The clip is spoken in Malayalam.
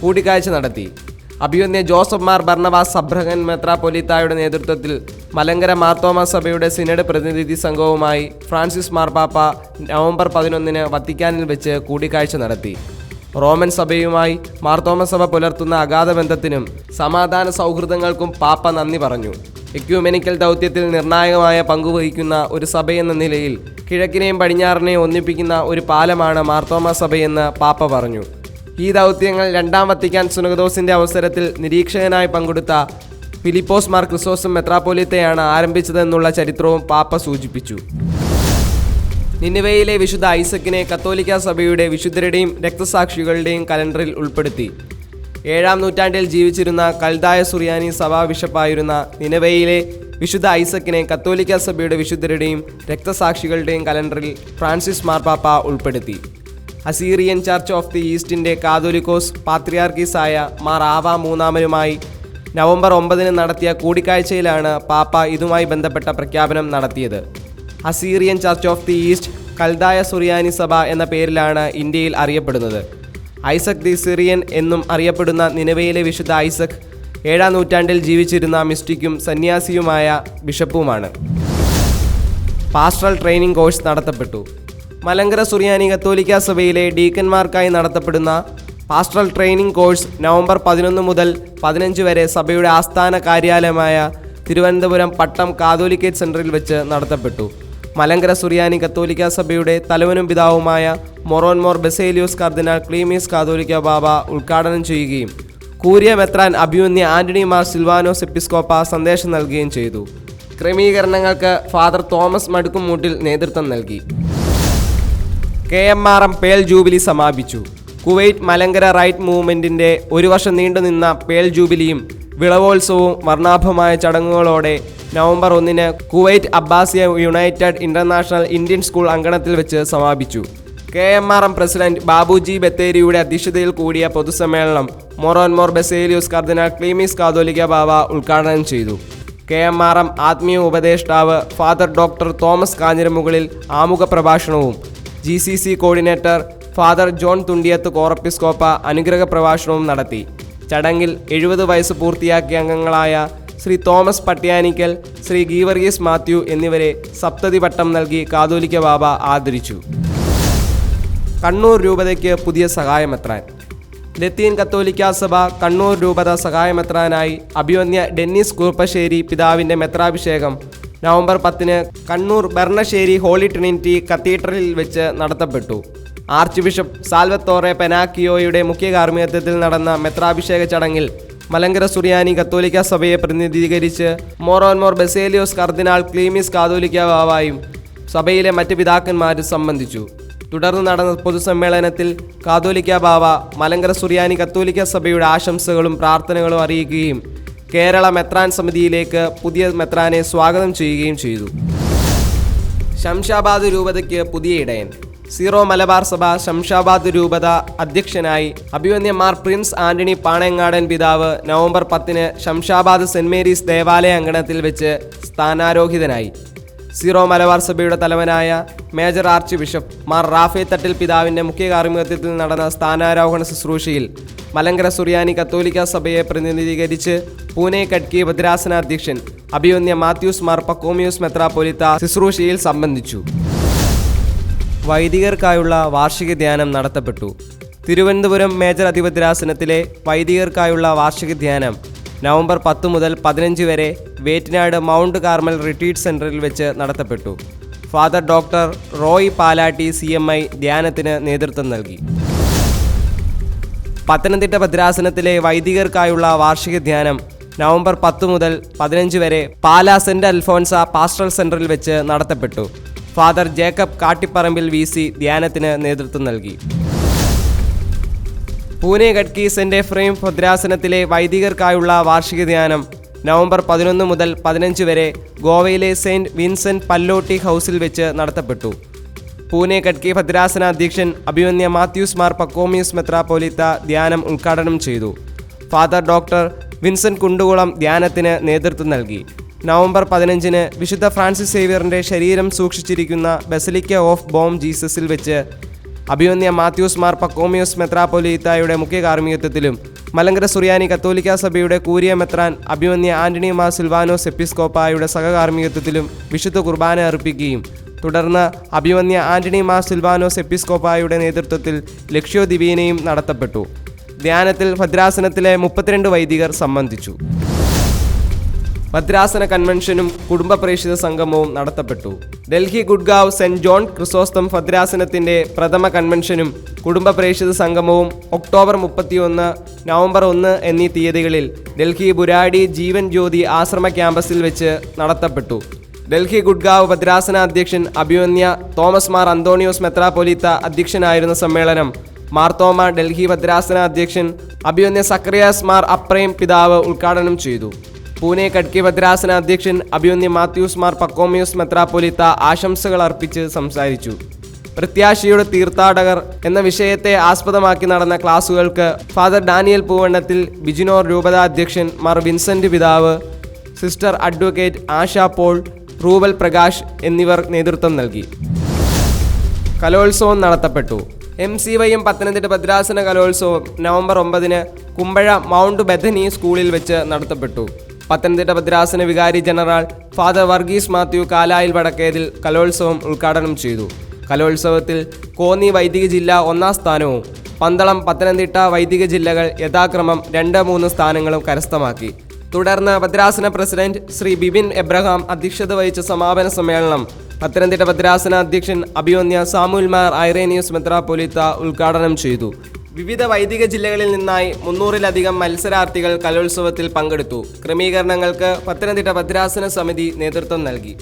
കൂടിക്കാഴ്ച നടത്തി. അഭിവന്യ ജോസഫ് മാർ ബർണബാസ് അബ്രഹൻ മെത്രാപ്പൊലീത്തായുടെ നേതൃത്വത്തിൽ മലങ്കര മാർത്തോമാ സഭയുടെ സിനഡ് പ്രതിനിധി സംഘവുമായി ഫ്രാൻസിസ് മാർപ്പാപ്പ നവംബർ 11 വത്തിക്കാനിൽ വെച്ച് കൂടിക്കാഴ്ച നടത്തി. റോമൻ സഭയുമായി മാർത്തോമാ സഭ പുലർത്തുന്ന അഗാധ ബന്ധത്തിനും സമാധാന സൗഹൃദങ്ങൾക്കും പാപ്പ നന്ദി പറഞ്ഞു. എക്യൂമെനിക്കൽ ദൗത്യത്തിൽ നിർണായകമായ പങ്കുവഹിക്കുന്ന ഒരു സഭയെന്ന നിലയിൽ കിഴക്കിനെയും പടിഞ്ഞാറിനെയും ഒന്നിപ്പിക്കുന്ന ഒരു പാലമാണ് മാർത്തോമാ സഭയെന്ന് പാപ്പ പറഞ്ഞു. ഈ ദൗത്യങ്ങൾ രണ്ടാം വത്തിക്കാൻ സുനഹദോസിൻ്റെ അവസരത്തിൽ നിരീക്ഷകനായി പങ്കെടുത്ത ഫിലിപ്പോസ് മാർ ക്രിസോസ്റ്റം മെത്രാപ്പൊലീത്തയാണ് ആരംഭിച്ചതെന്നുള്ള ചരിത്രവും പാപ്പ സൂചിപ്പിച്ചു. നിനിവേയിലെ വിശുദ്ധ ഐസക്കിനെ കത്തോലിക്ക സഭയുടെ വിശുദ്ധരുടെയും രക്തസാക്ഷികളുടെയും കലണ്ടറിൽ ഉൾപ്പെടുത്തി. 7-ാം നൂറ്റാണ്ടിൽ ജീവിച്ചിരുന്ന കൽദായ സുറിയാനി സഭാ ബിഷപ്പായിരുന്ന നിനിവേയിലെ വിശുദ്ധ ഐസക്കിനെ കത്തോലിക്ക സഭയുടെ വിശുദ്ധരുടെയും രക്തസാക്ഷികളുടെയും കലണ്ടറിൽ ഫ്രാൻസിസ് മാർപ്പാപ്പ ഉൾപ്പെടുത്തി. അസീറിയൻ ചർച്ച് ഓഫ് ദി ഈസ്റ്റിൻ്റെ കാതോലിക്കോസ് പാത്രിയാർക്കീസായ മാർ ആവ മൂന്നാമനുമായി നവംബർ 9 നടത്തിയ കൂടിക്കാഴ്ചയിലാണ് പാപ്പ ഇതുമായി ബന്ധപ്പെട്ട പ്രഖ്യാപനം നടത്തിയത്. Assyrian church of the east കൽദായ സുറിയാനി സഭ എന്ന പേരിലാണ് ഇന്ത്യയിൽ അറിയപ്പെടുന്നത്. ഐസക് ദി സിറിയൻ എന്നും അറിയപ്പെടുന്ന നിനിവേയിലെ വിശുദ്ധ ഐസക് 7-ാം നൂറ്റാണ്ടിൽ ജീവിച്ചിരുന്ന മിസ്റ്റിക്കും സന്യാസിയുമായ ബിഷപ്പുമാണ്. പാസ്റ്ററൽ ട്രെയിനിങ് കോഴ്സ് നടത്തപ്പെട്ടു. മലങ്കര സുറിയാനി കത്തോലിക്ക സഭയിലെ ഡീക്കന്മാർക്കായി നടത്തപ്പെടുന്ന പാസ്റ്ററൽ ട്രെയിനിങ് കോഴ്സ് നവംബർ 11 മുതൽ 15 വരെ സഭയുടെ ആസ്ഥാന കാര്യാലയമായ തിരുവനന്തപുരം പട്ടം കാതോലിക്കേറ്റ് സെൻറ്ററിൽ വെച്ച് നടത്തപ്പെട്ടു. മലങ്കര സുറിയാനി കത്തോലിക്ക സഭയുടെ തലവനും പിതാവുമായ മൊറോൻമോർ ബസേലിയോസ് കർദിനാൾ ക്ലീമീസ് കാതോലിക്ക ബാബ ഉദ്ഘാടനം ചെയ്യുകയും കൂരിയ മെത്രാൻ അഭിവന്യ ആന്റണി മാർ സിൽവാനോസ് എപ്പിസ്കോപ്പ സന്ദേശം നൽകുകയും ചെയ്തു. ക്രമീകരണങ്ങൾക്ക് ഫാദർ തോമസ് മടുക്കുംമൂട്ടിൽ നേതൃത്വം നൽകി. KMRM പേൾ ജൂബിലി സമാപിച്ചു. കുവൈറ്റ് മലങ്കര റൈറ്റ് മൂവ്മെൻറ്റിൻ്റെ 1 വർഷം നീണ്ടുനിന്ന പേൾ ജൂബിലിയും വിളവോത്സവവും വർണ്ണാഭമായ ചടങ്ങുകളോടെ നവംബർ 1 കുവൈറ്റ് അബ്ബാസിയ യുണൈറ്റഡ് ഇൻ്റർനാഷണൽ ഇന്ത്യൻ സ്കൂൾ അങ്കണത്തിൽ വെച്ച് സമാപിച്ചു. KMRM പ്രസിഡന്റ് ബാബുജി ബത്തേരിയുടെ അധ്യക്ഷതയിൽ കൂടിയ പൊതുസമ്മേളനം മൊറോൻമോർ ബസേലിയോസ് കർദിനാൾ ക്ലീമീസ് കാതോലിക്ക ബാബ ഉദ്ഘാടനം ചെയ്തു. KMRM ആത്മീയ ഉപദേഷ്ടാവ് ഫാദർ ഡോക്ടർ തോമസ് കാഞ്ഞിരമുകളിൽ ആമുഖ പ്രഭാഷണവും GCC coordinator father John Thundiyath Corepiscopa അനുഗ്രഹ പ്രഭാഷണവും നടത്തി. ചടങ്ങിൽ 70 വയസ്സ് പൂർത്തിയാക്കിയ അംഗങ്ങളായ ശ്രീ തോമസ് പട്യാനിക്കൽ, ശ്രീ ഗീവർഗീസ് മാത്യു എന്നിവരെ സപ്തതി പട്ടം നൽകി കാതോലിക്ക ബാബ ആദരിച്ചു. കണ്ണൂർ രൂപതയ്ക്ക് പുതിയ സഹായമെത്രാൻ. ലത്തീൻ കത്തോലിക്ക സഭ കണ്ണൂർ രൂപത സഹായമെത്രാനായി അഭിവന്യ ഡെന്നിസ് കുറുപ്പശ്ശേരി പിതാവിൻ്റെ മെത്രാഭിഷേകം November 10 Kannur Burnassery holy trinity കത്തീഡ്രലിൽ വെച്ച് നടത്തപ്പെട്ടു. ആർച്ച് ബിഷപ്പ് സാൽവത്തോറെ പെനാക്കിയോയുടെ മുഖ്യ കാർമ്മികത്വത്തിൽ നടന്ന മെത്രാഭിഷേക ചടങ്ങിൽ മലങ്കര സുറിയാനി കത്തോലിക്ക സഭയെ പ്രതിനിധീകരിച്ച് മൊറോൻമോർ ബസേലിയോസ് കർദിനാൾ ക്ലീമീസ് കാതോലിക്ക ബാബയും സഭയിലെ മറ്റ് പിതാക്കന്മാരും സംബന്ധിച്ചു. തുടർന്ന് നടന്ന പൊതുസമ്മേളനത്തിൽ കാതോലിക്ക ബാബ മലങ്കര സുറിയാനി കത്തോലിക്ക സഭയുടെ ആശംസകളും പ്രാർത്ഥനകളും അറിയിക്കുകയും കേരള മെത്രാൻ സമിതിയിലേക്ക് പുതിയ മെത്രാനെ സ്വാഗതം ചെയ്യുകയും ചെയ്തു. ശംഷാബാദ് രൂപതയ്ക്ക് പുതിയ ഇടയൻ. സീറോ മലബാർ സഭ ശംഷാബാദ് രൂപത അധ്യക്ഷനായി അഭിവന്യ മാർ പ്രിൻസ് ആന്റണി പാണയങ്ങാടൻ പിതാവ് നവംബർ 10 ശംഷാബാദ് സെൻറ് മേരീസ് ദേവാലയ അങ്കണത്തിൽ വെച്ച് സ്ഥാനാരോഹിതനായി. സീറോ മലബാർ സഭയുടെ തലവനായ major archbishop Mar Raphael Thattil പിതാവിൻ്റെ മുഖ്യ കാർമ്മികത്വത്തിൽ നടന്ന സ്ഥാനാരോഹണ ശുശ്രൂഷയിൽ മലങ്കര സുറിയാനി കത്തോലിക്ക സഭയെ പ്രതിനിധീകരിച്ച് പൂനെ കട്കി ഭദ്രാസനാധ്യക്ഷൻ അഭിവന്യ മാത്യൂസ് മാർ പക്കോമിയൂസ് മെത്രാപ്പൊലീത്ത ശുശ്രൂഷയിൽ സംബന്ധിച്ചു. വൈദികർക്കായുള്ള വാർഷിക ധ്യാനം നടത്തപ്പെട്ടു. തിരുവനന്തപുരം മേജർ അതിഭദ്രാസനത്തിലെ വൈദികർക്കായുള്ള വാർഷിക ധ്യാനം നവംബർ 10 മുതൽ 15 വരെ വേറ്റിനാട് മൗണ്ട് കാർമൽ റിട്രീറ്റ് സെൻറ്ററിൽ വെച്ച് നടത്തപ്പെട്ടു. Father doctor Roy Palatty CMI ധ്യാനത്തിന് നേതൃത്വം നൽകി. പത്തനംതിട്ട ഭദ്രാസനത്തിലെ വൈദികർക്കായുള്ള വാർഷിക ധ്യാനം നവംബർ 10 മുതൽ 15 വരെ പാലാ സെൻറ് അൽഫോൻസ പാസ്റ്ററൽ സെൻറ്ററിൽ വെച്ച് നടത്തപ്പെട്ടു. ഫാദർ ജേക്കബ് കാട്ടിപ്പറമ്പിൽ VC ധ്യാനത്തിന് നേതൃത്വം നൽകി. പൂനെ കട്കി സെൻറ് എഫ്രൈം ഭദ്രാസനത്തിലെ വൈദികർക്കായുള്ള വാർഷിക ധ്യാനം നവംബർ 11 മുതൽ 15 വരെ ഗോവയിലെ സെയിൻറ്റ് വിൻസെൻറ്റ് പല്ലോട്ടി ഹൗസിൽ വെച്ച് നടത്തപ്പെട്ടു. പൂനെ കട്കി ഭദ്രാസന അധ്യക്ഷൻ അഭിവന്യ മാത്യൂസ് മാർ പക്കോമിയൂസ് മെത്രാപ്പൊലീത്ത ധ്യാനം ഉദ്ഘാടനം ചെയ്തു. ഫാദർ ഡോക്ടർ വിൻസെൻറ്റ് കുണ്ടുകുളം ധ്യാനത്തിന് നേതൃത്വം നൽകി. നവംബർ 15 വിശുദ്ധ ഫ്രാൻസിസ് സേവ്യറിൻ്റെ ശരീരം സൂക്ഷിച്ചിരിക്കുന്ന ബസലിക്ക ഓഫ് ബോം ജീസസിൽ വെച്ച് അഭിമന്യ മാത്യൂസ് മാർ പക്കോമിയോസ് മെത്രാപ്പൊലീത്തായുടെ മുഖ്യ കാർമ്മികത്വത്തിലും മലങ്കര സുറിയാനി കത്തോലിക്ക സഭയുടെ കൂരിയ മെത്രാൻ അഭിമന്യ ആന്റണി മാർ സിൽവാനോസ് എപ്പിസ്കോപ്പായുടെ സഹകാർമ്മികത്വത്തിലും വിശുദ്ധ കുർബാന അർപ്പിക്കുകയും തുടർന്ന് അഭിമന്യ ആന്റണി മാർ സിൽവാനോസ് എപ്പിസ്കോപ്പായുടെ നേതൃത്വത്തിൽ ലക്ഷ്യോ ദിവീനയും നടത്തപ്പെട്ടു. ധ്യാനത്തിൽ ഭദ്രാസനത്തിലെ 32 വൈദികർ സംബന്ധിച്ചു. ഭദ്രാസന കൺവെൻഷനും കുടുംബ പ്രേക്ഷിത സംഗമവും നടത്തപ്പെട്ടു. Delhi Gurgaon saint John Chrysostom ഭദ്രാസനത്തിൻ്റെ പ്രഥമ കൺവെൻഷനും കുടുംബ പ്രേക്ഷിത സംഗമവും ഒക്ടോബർ 31, നവംബർ 1 എന്നീ തീയതികളിൽ ഡൽഹി ബുരാഡി ജീവൻ ജ്യോതി ആശ്രമ ക്യാമ്പസിൽ വെച്ച് നടത്തപ്പെട്ടു. ഡൽഹി ഗുഡ്ഗാവ് ഭദ്രാസന അധ്യക്ഷൻ അഭിമന്യ തോമസ് മാർ അന്തോണിയോസ് മെത്രാപ്പൊലീത്ത അധ്യക്ഷനായിരുന്ന സമ്മേളനം മാർത്തോമ ഡൽഹി ഭദ്രാസന അധ്യക്ഷൻ അഭിമന്യ സക്രിയാസ് മാർ അപ്രേം പിതാവ് ഉദ്ഘാടനം ചെയ്തു. പൂനെ കട്കി ഭദ്രാസന അധ്യക്ഷൻ അഭിമന്യ മാത്യൂസ് മാർ പക്കോമിയോസ് മെത്രാപ്പൊലീത്ത ആശംസകൾ അർപ്പിച്ച് സംസാരിച്ചു. പ്രത്യാശയുടെ തീർത്ഥാടകർ എന്ന വിഷയത്തെ ആസ്പദമാക്കി നടന്ന ക്ലാസുകൾക്ക് ഫാദർ ഡാനിയൽ പൂവണ്ണത്തിൽ, ബിജിനോർ രൂപത അധ്യക്ഷൻ മാർ വിൻസെന്റ് പിതാവ്, സിസ്റ്റർ അഡ്വക്കേറ്റ് ആശ പോൾ, റൂബൽ പ്രകാശ് എന്നിവർ നേതൃത്വം നൽകി. കലോത്സവം നടത്തപ്പെട്ടു. MCYM പത്തനംതിട്ട ഭദ്രാസന കലോത്സവം നവംബർ 9 കുമ്പഴ മൗണ്ട് ബെഥനി സ്കൂളിൽ വെച്ച് നടത്തപ്പെട്ടു. പത്തനംതിട്ട ഭദ്രാസന വികാരി ജനറൽ ഫാദർ വർഗീസ് മാത്യു കാലായിൽ വടക്കേതിൽ കലോത്സവം ഉദ്ഘാടനം ചെയ്തു. കലോത്സവത്തിൽ കോന്നി വൈദിക ജില്ല 1ാം സ്ഥാനവും പന്തളം, പത്തനംതിട്ട വൈദിക ജില്ലകൾ യഥാക്രമം 2, 3 സ്ഥാനങ്ങളും കരസ്ഥമാക്കി. തുടർന്ന് ഭദ്രാസന പ്രസിഡന്റ് ശ്രീ ബിബിൻ എബ്രഹാം അധ്യക്ഷത വഹിച്ച സമാപന സമ്മേളനം പത്തനംതിട്ട ഭദ്രാസന അധ്യക്ഷൻ അഭിമന്യ സാമുൽ മാർ ഐറേനിയസ് മെത്രാപ്പൊലീത്ത ഉദ്ഘാടനം ചെയ്തു. വിവിധ വൈദിക ജില്ലകളിൽ നിന്നായി 300-ലധികം മത്സരാർത്ഥികൾ കലോത്സവത്തിൽ പങ്കെടുത്തു. ക്രമീകരണങ്ങൾക്ക് പത്തനംതിട്ട ഭദ്രാസന സമിതി നേതൃത്വം നൽകി.